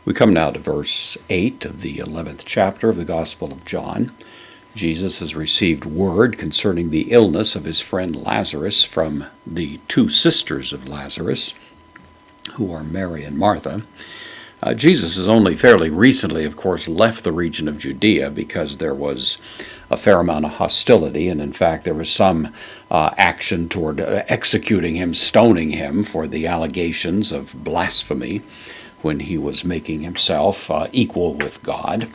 We come now to verse 8 of the 11th chapter of the Gospel of John. Jesus has received word concerning the illness of his friend Lazarus from the two sisters of Lazarus, who are Mary and Martha. Jesus has only fairly recently, of course, left the region of Judea because there was a fair amount of hostility, and in fact there was some action toward executing him, stoning him for the allegations of blasphemy when he was making himself equal with God.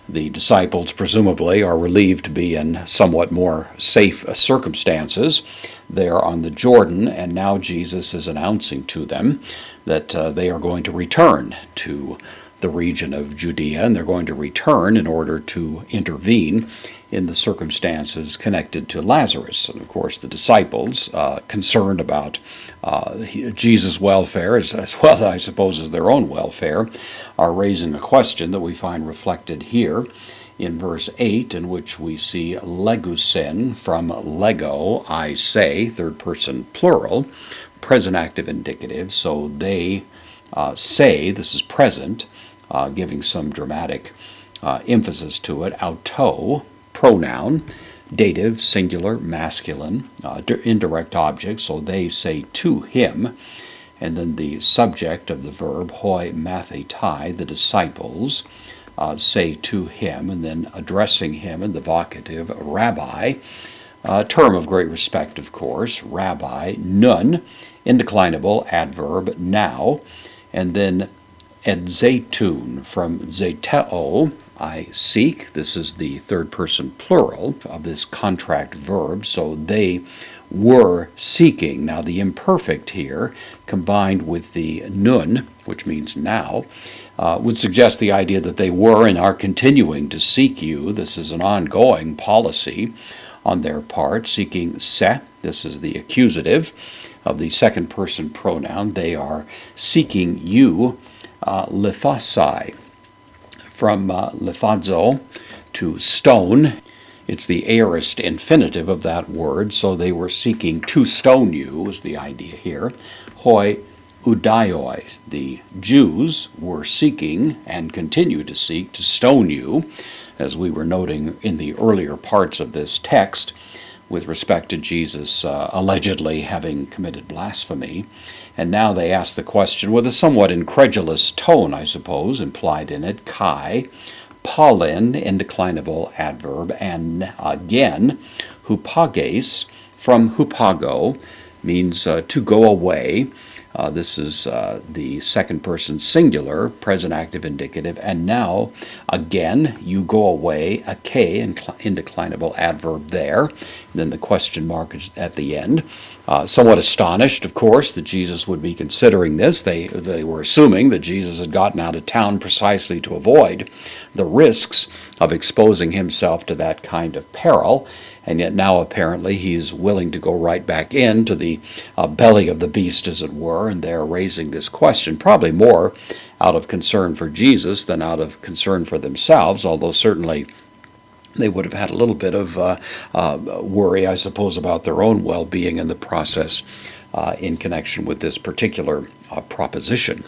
The disciples presumably are relieved to be in somewhat more safe circumstances there on the Jordan, and now Jesus is announcing to them that they are going to return to the region of Judea, and they're going to return in order to intervene in the circumstances connected to Lazarus. And of course, the disciples, concerned about Jesus' welfare, as well, I suppose, as their own welfare, are raising a question that we find reflected here in verse 8, in which we see legusin from lego, I say, third person plural, present active indicative. So they say, this is present, giving some dramatic emphasis to it. Auto, pronoun, dative, singular, masculine, indirect object, so they say to him. And then the subject of the verb, hoi mathetai, the disciples, say to him, and then addressing him in the vocative, rabbi, a term of great respect, of course, rabbi, nun, indeclinable adverb, now, and then edzatun, from zeteo, I seek. This is the third person plural of this contract verb, so they were seeking. Now the imperfect here, combined with the nun, which means now, would suggest the idea that they were and are continuing to seek you. This is an ongoing policy on their part, seeking se. This is the accusative of the second person pronoun. They are seeking you, lithosai, from lithazo, to stone. It's the aorist infinitive of that word, so they were seeking to stone you, is the idea here. Hoi udaioi, the Jews were seeking and continue to seek to stone you, as we were noting in the earlier parts of this text, with respect to Jesus allegedly having committed blasphemy. And now they ask the question with a somewhat incredulous tone, I suppose, implied in it, kai, pollen, indeclinable adverb, and again, hupages, from hupago, means to go away. This is the second person singular, present active indicative, and now, again, you go away, a k, indeclinable adverb there, and then the question mark is at the end. Somewhat astonished, of course, that Jesus would be considering this. They were assuming that Jesus had gotten out of town precisely to avoid the risks of exposing himself to that kind of peril, and yet now apparently he's willing to go right back into the belly of the beast, as it were, and they're raising this question, probably more out of concern for Jesus than out of concern for themselves, although certainly they would have had a little bit of worry, I suppose, about their own well-being in the process in connection with this particular proposition.